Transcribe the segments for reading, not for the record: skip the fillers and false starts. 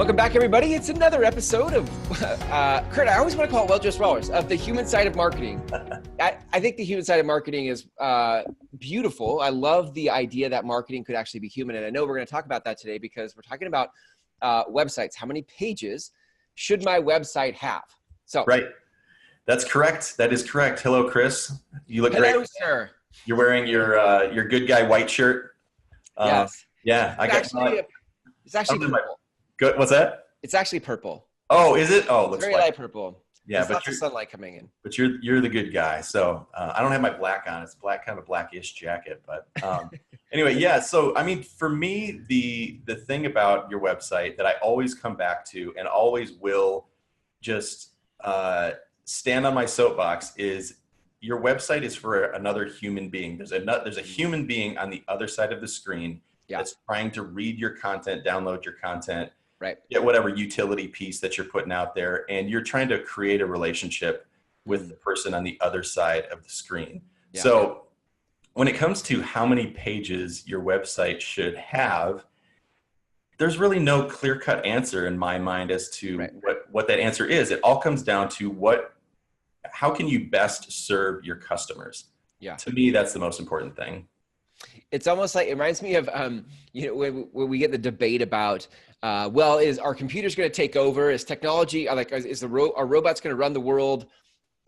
Welcome back, everybody. It's another episode of, Kurt, I always want to call it Well-Dressed Walrus, of the human side of marketing. I think the human side of marketing is beautiful. I love the idea that marketing could actually be human. And I know we're going to talk about that today because we're talking about websites. How many pages should my website have? So, right. That's correct. That is correct. Hello, Chris. You look great. Hello, sir. You're wearing your good guy white shirt. Yes. Yeah. It's actually purple. Good. What's that? It's actually purple. Oh, is it? Oh, it looks very light purple. Yeah, there's but lots of sunlight coming in. But you're the good guy. So I don't have my black on. It's black, kind of a blackish jacket. But anyway, yeah. So I mean, for me, the thing about your website that I always come back to and always will just stand on my soapbox is your website is for another human being. There's a human being on the other side of the screen that's trying to read your content, download your content. Right. Get whatever utility piece that you're putting out there, and you're trying to create a relationship with the person on the other side of the screen. Yeah. So when it comes to how many pages your website should have, there's really no clear-cut answer in my mind as to what that answer is. It all comes down to how can you best serve your customers? Yeah. To me, that's the most important thing. It's almost like, it reminds me of, when we get the debate about, is our computers going to take over? Is technology, are robots going to run the world?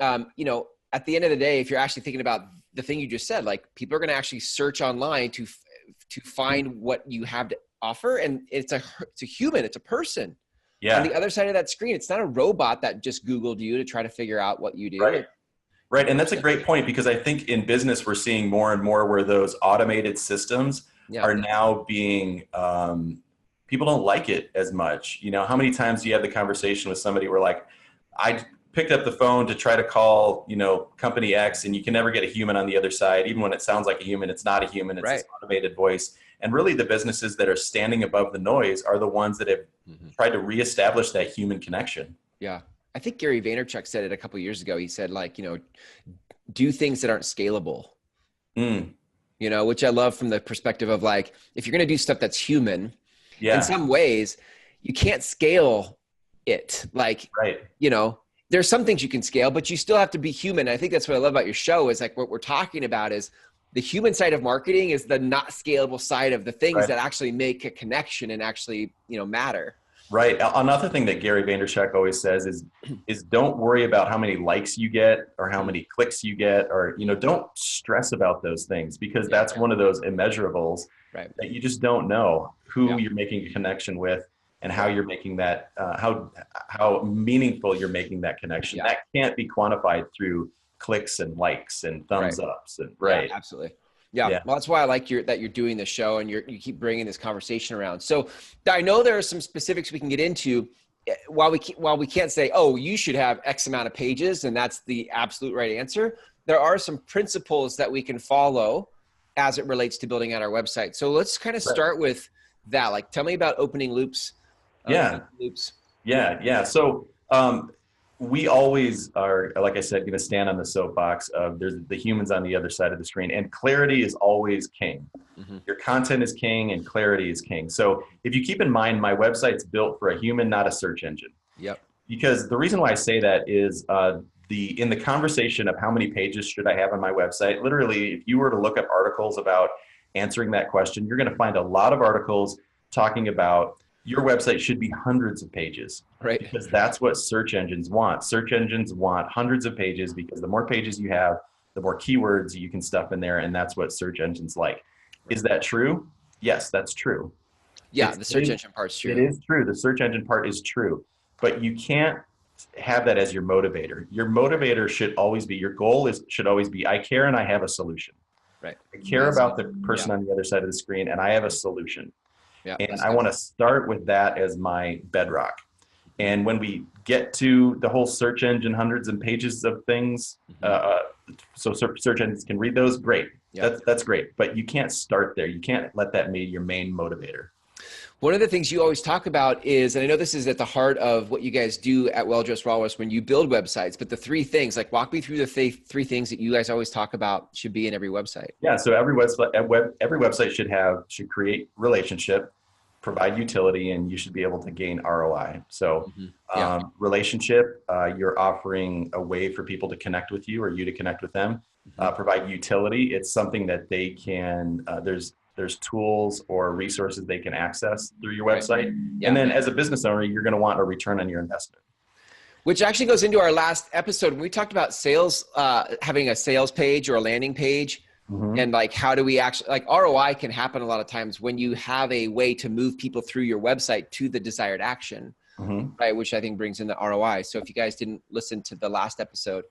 At the end of the day, if you're actually thinking about the thing you just said, like people are going to actually search online to find what you have to offer. And it's a human, it's a person. Yeah. On the other side of that screen, it's not a robot that just Googled you to try to figure out what you do. Right. And that's a great point, because I think in business, we're seeing more and more where those automated systems are now being, people don't like it as much. How many times do you have the conversation with somebody where like, I picked up the phone to try to call, company X, and you can never get a human on the other side. Even when it sounds like a human, it's not a human, it's this automated voice. And really the businesses that are standing above the noise are the ones that have tried to reestablish that human connection. Yeah. I think Gary Vaynerchuk said it a couple of years ago. He said, do things that aren't scalable, which I love from the perspective of like, if you're going to do stuff that's human, in some ways you can't scale it. There's some things you can scale, but you still have to be human. I think that's what I love about your show is like what we're talking about is the human side of marketing is the not scalable side of the things that actually make a connection and actually, matter. Right. Another thing that Gary Vaynerchuk always says is don't worry about how many likes you get or how many clicks you get, or, don't stress about those things, because that's one of those immeasurables that you just don't know who you're making a connection with and how you're making that, how meaningful you're making that connection. That can't be quantified through clicks and likes and thumbs ups. And Yeah, absolutely. Yeah. Well, that's why I like that you're doing this show and you keep bringing this conversation around. So I know there are some specifics we can get into while we can't say, oh, you should have X amount of pages and that's the absolute right answer. There are some principles that we can follow as it relates to building out our website. So let's kind of start with that. Like, tell me about opening loops. Yeah. So, we always are, like I said, going to stand on the soapbox of there's the humans on the other side of the screen, and clarity is always king. Your content is king and clarity is king. So if you keep in mind, my website's built for a human, not a search engine. Yep. Because the reason why I say that is in the conversation of how many pages should I have on my website, literally, if you were to look up articles about answering that question, you're going to find a lot of articles talking about your website should be hundreds of pages, right? Because that's what search engines want. Search engines want hundreds of pages because the more pages you have, the more keywords you can stuff in there, and that's what search engines like. Is that true? Yes, that's true. Yeah, the search engine part's true. It is true. The search engine part is true, but you can't have that as your motivator. Your motivator should always be, your goal should always be, I care and I have a solution. Right. I care about the person on the other side of the screen and I have a solution. Yeah, and I want to start with that as my bedrock. And when we get to the whole search engine, hundreds of pages of things, so search engines can read those, great. That's great. But you can't start there. You can't let that be your main motivator. One of the things you always talk about is, and I know this is at the heart of what you guys do at Well-Dressed Walrus when you build websites, but the three things, like walk me through the three things that you guys always talk about should be in every website. Yeah, so every website should create relationship, provide utility, and you should be able to gain ROI. So Yeah. relationship, you're offering a way for people to connect with you or you to connect with them. Provide utility. It's something that they can, there's tools or resources they can access through your website. Yeah. And then as a business owner, you're going to want a return on your investment. Which actually goes into our last episode when we talked about sales, having a sales page or a landing page. And like, how do we actually, like, ROI can happen a lot of times when you have a way to move people through your website to the desired action, right? Which I think brings in the ROI. So if you guys didn't listen to the last episode,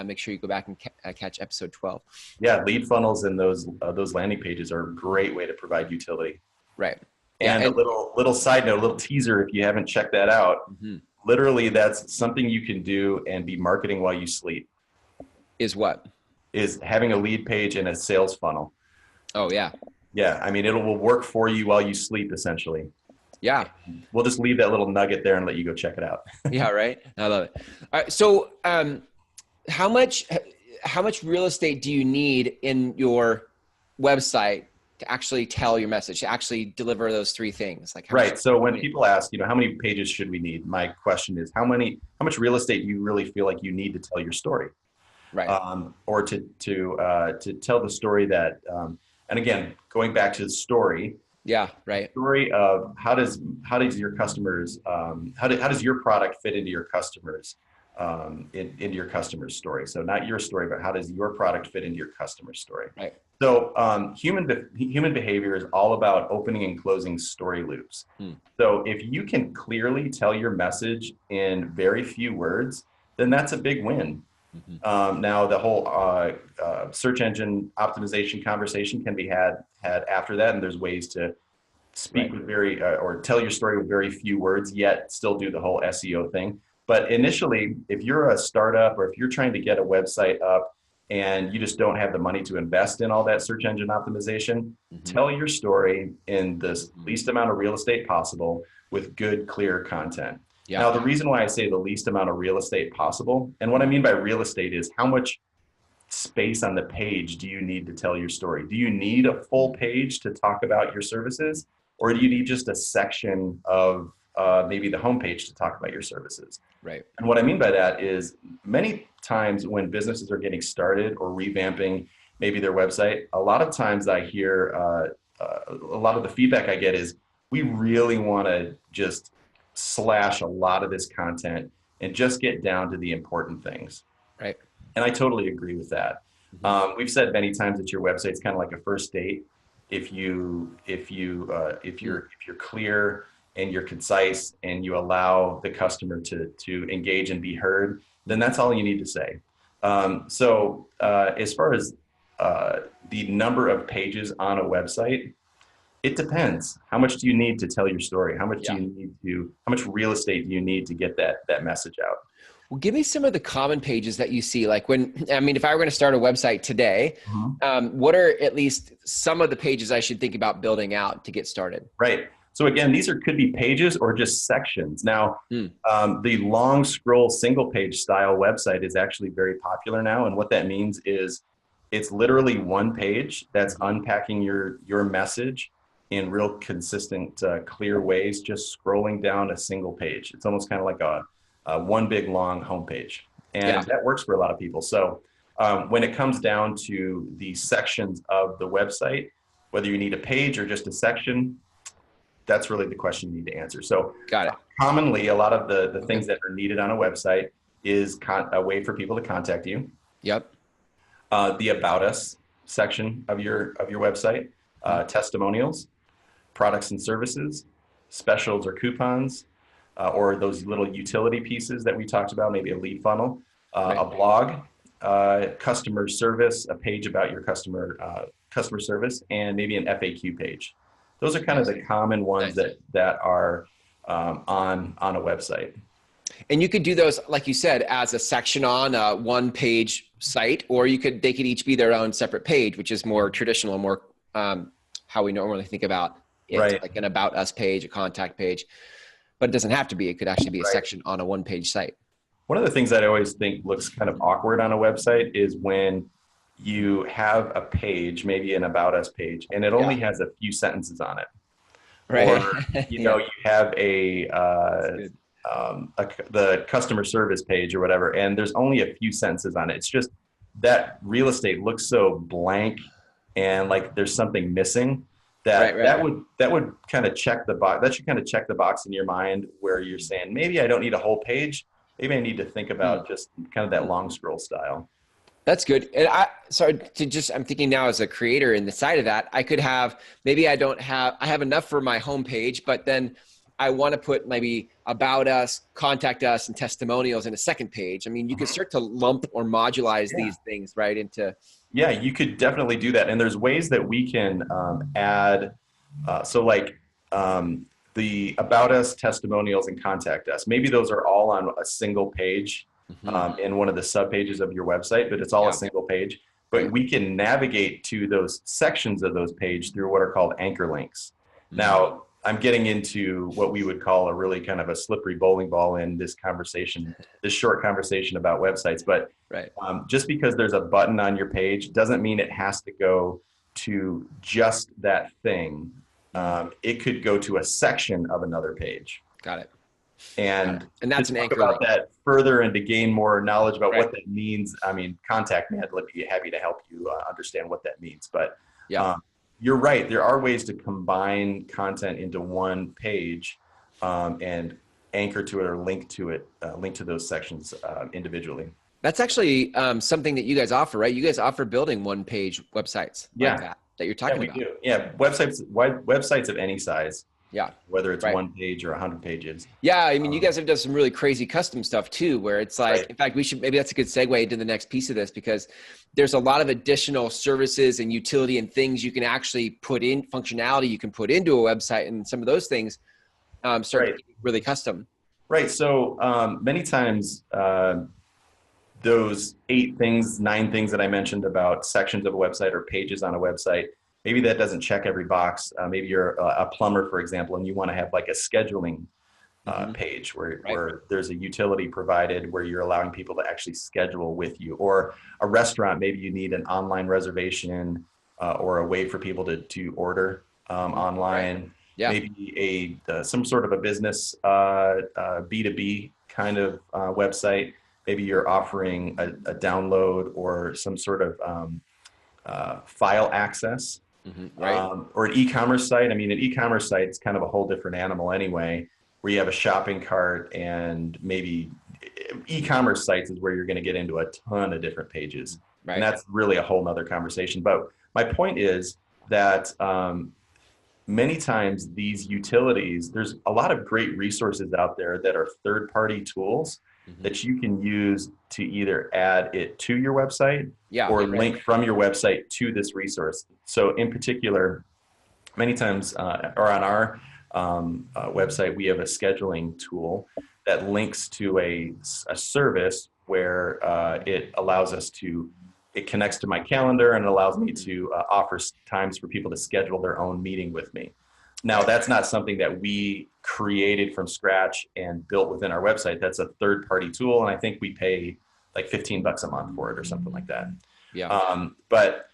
make sure you go back and catch episode 12. Yeah, lead funnels and those landing pages are a great way to provide utility. Right. And, a little side note, a little teaser if you haven't checked that out. Literally, that's something you can do and be marketing while you sleep. Is what? Is having a lead page and a sales funnel. Oh, yeah. Yeah, I mean, it will work for you while you sleep, essentially. Yeah. We'll just leave that little nugget there and let you go check it out. Yeah, right? I love it. All right, so how much real estate do you need in your website to actually tell your message, to actually deliver those three things? Like, right. So when people ask, how many pages should we need? My question is, how much real estate do you really feel like you need to tell your story? Right. Or to tell the story that, and again, going back to the story. Yeah. Right. Story of how does your customers, how does your product fit into your customers, into your customer's story? So not your story, but how does your product fit into your customer's story? Right. So human behavior is all about opening and closing story loops. So if you can clearly tell your message in very few words, then that's a big win. Now the whole search engine optimization conversation can be had after that, and there's ways to speak with or tell your story with very few words, yet still do the whole SEO thing. But initially, if you're a startup or if you're trying to get a website up and you just don't have the money to invest in all that search engine optimization, tell your story in the least amount of real estate possible with good, clear content. Yeah. Now, the reason why I say the least amount of real estate possible, and what I mean by real estate is how much space on the page do you need to tell your story? Do you need a full page to talk about your services? Or do you need just a section of maybe the homepage to talk about your services? Right. And what I mean by that is many times when businesses are getting started or revamping maybe their website, a lot of times I hear a lot of the feedback I get is we really want to just slash a lot of this content and just get down to the important things. Right. And I totally agree with that. We've said many times that your website's kind of like a first date. If you're clear and you're concise and you allow the customer to engage and be heard, then that's all you need to say. So as far as the number of pages on a website, it depends. How much do you need to tell your story? How much how much real estate do you need to get that message out? Well, give me some of the common pages that you see. Like if I were going to start a website today, what are at least some of the pages I should think about building out to get started? Right. So again, these could be pages or just sections. Now, the long scroll single page style website is actually very popular now. And what that means is it's literally one page that's unpacking your message in real consistent, clear ways, just scrolling down a single page. It's almost kind of like a one big long homepage. And that works for a lot of people. So when it comes down to the sections of the website, whether you need a page or just a section, that's really the question you need to answer. So got it. Commonly, a lot of the things that are needed on a website is a way for people to contact you. Yep. The About Us section of your website, testimonials, products and services, specials or coupons, or those little utility pieces that we talked about, maybe a lead funnel, a blog, customer service, a page about your customer service, and maybe an FAQ page. Those are kind of the common ones that are on a website. And you could do those, like you said, as a section on a one-page site, or they could each be their own separate page, which is more traditional, more how we normally think about it, like an About Us page, a contact page. But it doesn't have to be. It could actually be a section on a one-page site. One of the things that I always think looks kind of awkward on a website is when you have a page, maybe an About Us page, and it only has a few sentences on it. Right. or, you know, you have the customer service page or whatever, and there's only a few sentences on it. It's just that real estate looks so blank and like there's something missing that would kind of check the box. That should kind of check the box in your mind where you're saying, maybe I don't need a whole page. Maybe I need to think about just kind of that long scroll style. That's good. And I'm thinking now as a creator in the side of that, I could have, maybe I have enough for my homepage, but then I want to put maybe about us, contact us, and testimonials in a second page. I mean, you could start to lump or modulize these things right into. Yeah, you could definitely do that. And there's ways that we can add, the about us, testimonials, and contact us. Maybe those are all on a single page in one of the sub pages of your website, but it's all a single page. But we can navigate to those sections of those pages through what are called anchor links. Now, I'm getting into what we would call a really kind of a slippery bowling ball in this conversation, this short conversation about websites. But just because there's a button on your page doesn't mean it has to go to just that thing. It could go to a section of another page. Got it. And that's an anchor about that further and to gain more knowledge about what that means. I mean, contact me. I'd be happy to help you understand what that means. But you're right. There are ways to combine content into one page and anchor to it or link to those sections individually. That's actually something that you guys offer, right? You guys offer building one-page websites like that you're talking about. We do. Yeah, websites of any size. Yeah. Whether it's one page or 100 pages. Yeah. I mean, you guys have done some really crazy custom stuff too, where it's like, in fact, maybe that's a good segue into the next piece of this, because there's a lot of additional services and utility and things you can actually put in, functionality you can put into a website, and some of those things start to get really custom. Right. So many times those 9 things that I mentioned about sections of a website or pages on a website, maybe that doesn't check every box. Maybe you're a plumber, for example, and you want to have like a scheduling page where there's a utility provided where you're allowing people to actually schedule with you. Or a restaurant, maybe you need an online reservation or a way for people to order online. Yeah. Maybe some sort of a business B2B kind of website. Maybe you're offering a download or some sort of file access. Or an e-commerce site. I mean, an e-commerce site is kind of a whole different animal anyway, where you have a shopping cart, and maybe e-commerce sites is where you're going to get into a ton of different pages. And that's really a whole nother conversation. But my point is that many times these utilities, there's a lot of great resources out there that are third-party tools that you can use to either add it to your website or link from your website to this resource. So in particular, many times, or on our website, we have a scheduling tool that links to a service where it allows us it connects to my calendar and it allows me to offer times for people to schedule their own meeting with me. Now, that's not something that we created from scratch and built within our website. That's a third-party tool, and I think we pay like $15 a month for it or something like that. But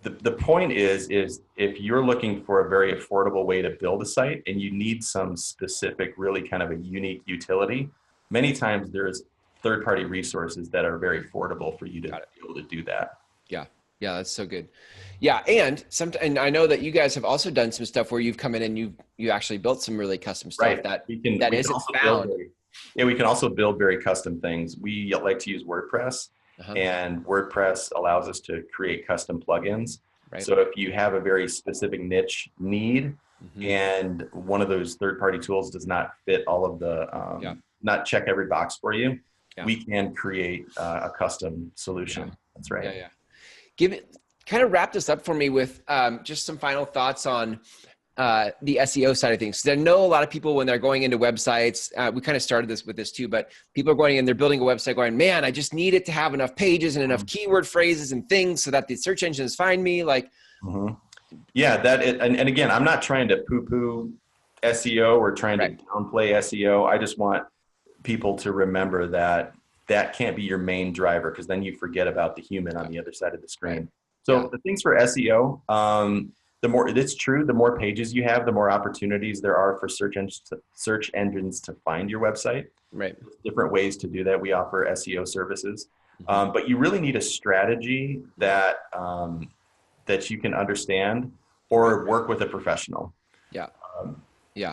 the point is if you're looking for a very affordable way to build a site and you need some specific, really kind of a unique utility, many times there's third-party resources that are very affordable for you to be able to do that. Yeah, that's so good. Yeah, and I know that you guys have also done some stuff where you've come in and you actually built some really custom stuff that isn't found. We can also build very custom things. We like to use WordPress, and WordPress allows us to create custom plugins. So if you have a very specific niche need, and one of those third-party tools does not fit all of the, not check every box for you, we can create a custom solution. That's right. Kind of wrap this up for me with just some final thoughts on the SEO side of things. Because I know a lot of people, when they're going into websites, we kind of started with this too, but people are going in, they're building a website going, man, I just need it to have enough pages and enough keyword phrases and things so that the search engines find me. Like, and again, I'm not trying to poo-poo SEO or trying to downplay SEO. I just want people to remember that can't be your main driver, because then you forget about the human on the other side of the screen. So the things for SEO, it's true, the more pages you have, the more opportunities there are for search engines to find your website. Right. There's different ways to do that. We offer SEO services, but you really need a strategy that that you can understand or work with a professional. Yeah. Yeah.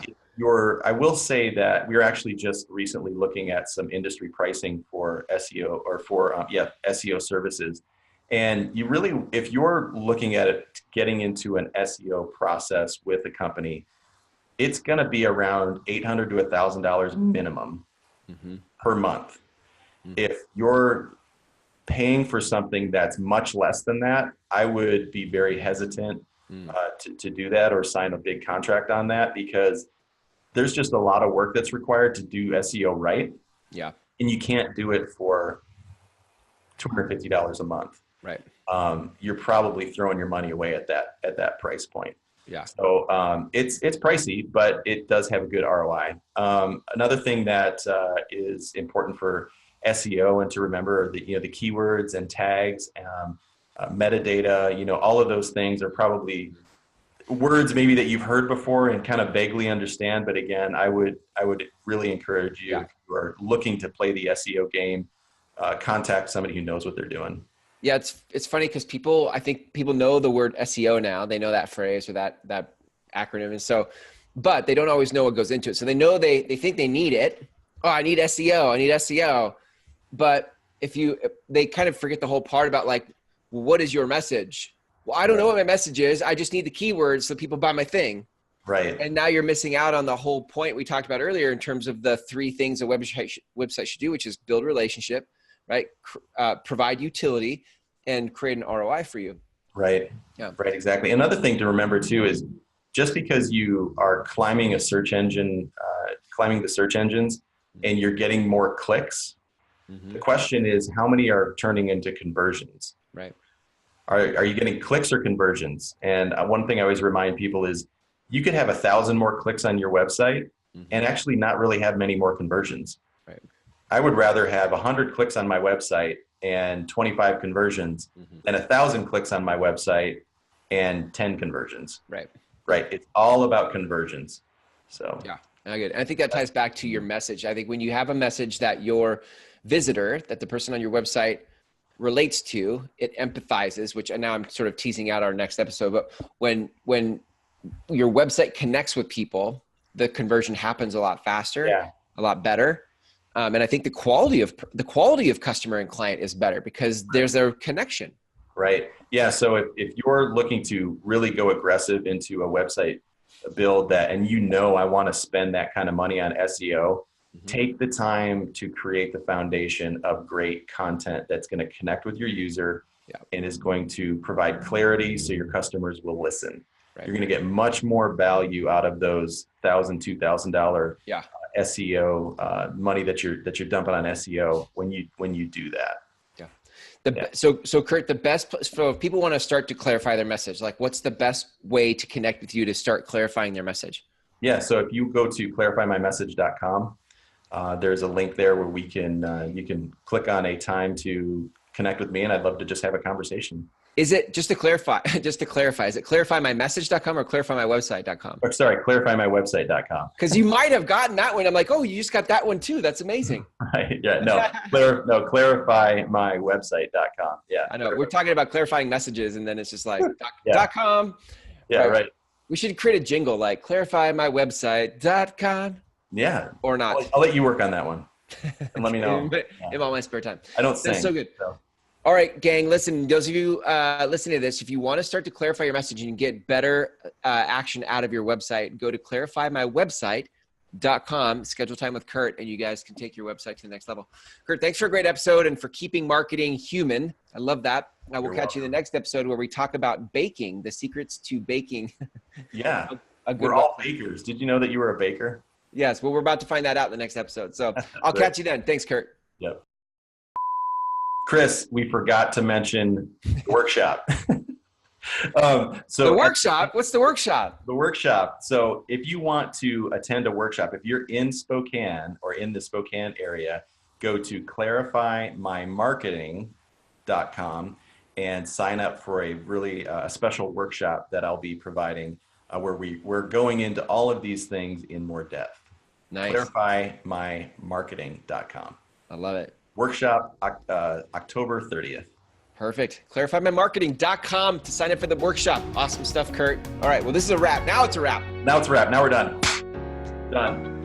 I will say that we're actually just recently looking at some industry pricing for SEO or for SEO services. And you really, if you're looking at it, getting into an SEO process with a company, it's going to be around $800 to $1,000 minimum per month. If you're paying for something that's much less than that, I would be very hesitant to do that or sign a big contract on that, because there's just a lot of work that's required to do SEO right. Yeah. And you can't do it for $250 a month. Right. You're probably throwing your money away at that price point. Yeah. So it's pricey, but it does have a good ROI. Another thing that is important for SEO and to remember are the keywords and tags, metadata. All of those things are probably words maybe that you've heard before and kind of vaguely understand. But again, I would really encourage you, if you are looking to play the SEO game, contact somebody who knows what they're doing. Yeah, it's funny because I think people know the word SEO now. They know that phrase or that acronym, and so, but they don't always know what goes into it. So they know they think they need it. Oh, I need SEO. I need SEO. But they kind of forget the whole part about like, well, what is your message? Well, I don't know what my message is. I just need the keywords so people buy my thing. Right. And now you're missing out on the whole point we talked about earlier in terms of the 3 things a website should do, which is build relationship, right? Provide utility and create an ROI for you. Right. Yeah. Right. Exactly. Another thing to remember too is just because you are climbing the search engines and you're getting more clicks, the question is how many are turning into conversions? Right. Are you getting clicks or conversions? And one thing I always remind people is you could have 1,000 more clicks on your website and actually not really have many more conversions. Right. I would rather have 100 clicks on my website and 25 conversions than 1,000 clicks on my website and 10 conversions. Right. Right. It's all about conversions. So yeah, good. And I think that ties back to your message. I think when you have a message that your visitor, that the person on your website relates to, it empathizes, which now I'm sort of teasing out our next episode, but when your website connects with people, the conversion happens a lot faster, a lot better. And I think the quality of customer and client is better because there's a connection. Right. Yeah. So if you're looking to really go aggressive into a website build and I want to spend that kind of money on SEO, take the time to create the foundation of great content that's going to connect with your user and is going to provide clarity so your customers will listen. Right. You're going to get much more value out of those $1,000, $2,000 SEO money that you're dumping on SEO when you do that. So Kurt, the best place for if people want to start to clarify their message, like what's the best way to connect with you to start clarifying their message? Yeah. So if you go to clarifymymessage.com, there's a link there where you can click on a time to connect with me, and I'd love to just have a conversation. Is it just to clarify, is it clarifymymessage.com or clarifymywebsite.com? Or sorry, clarifymywebsite.com. Because you might have gotten that one. I'm like, oh, you just got that one too. That's amazing. Right. Yeah. No, clarifymywebsite.com. Yeah. I know. We're talking about clarifying messages and then it's just like .com. Yeah. Right. We should create a jingle like clarifymywebsite.com. Yeah. Or not. I'll let you work on that one and let me know. In all my spare time. I don't sing. That's so good. So. All right, gang, listen, those of you listening to this, if you want to start to clarify your message and get better action out of your website, go to clarifymywebsite.com, schedule time with Kurt, and you guys can take your website to the next level. Kurt, thanks for a great episode and for keeping marketing human. I love that. I will catch you in the next episode where we talk about baking, the secrets to baking. Yeah, we're all bakers. Did you know that you were a baker? Yes, well, we're about to find that out in the next episode. So I'll catch you then. Thanks, Kurt. Yep. Chris, we forgot to mention the workshop. The workshop? What's the workshop? The workshop. So if you want to attend a workshop, if you're in Spokane or in the Spokane area, go to clarifymymarketing.com and sign up for a really special workshop that I'll be providing where we're going into all of these things in more depth. Nice. ClarifyMyMarketing.com. I love it. Workshop October 30th. Perfect. ClarifyMyMarketing.com to sign up for the workshop. Awesome stuff, Kurt. All right. Well, this is a wrap. Now it's a wrap. Now it's a wrap. Now we're done. Done.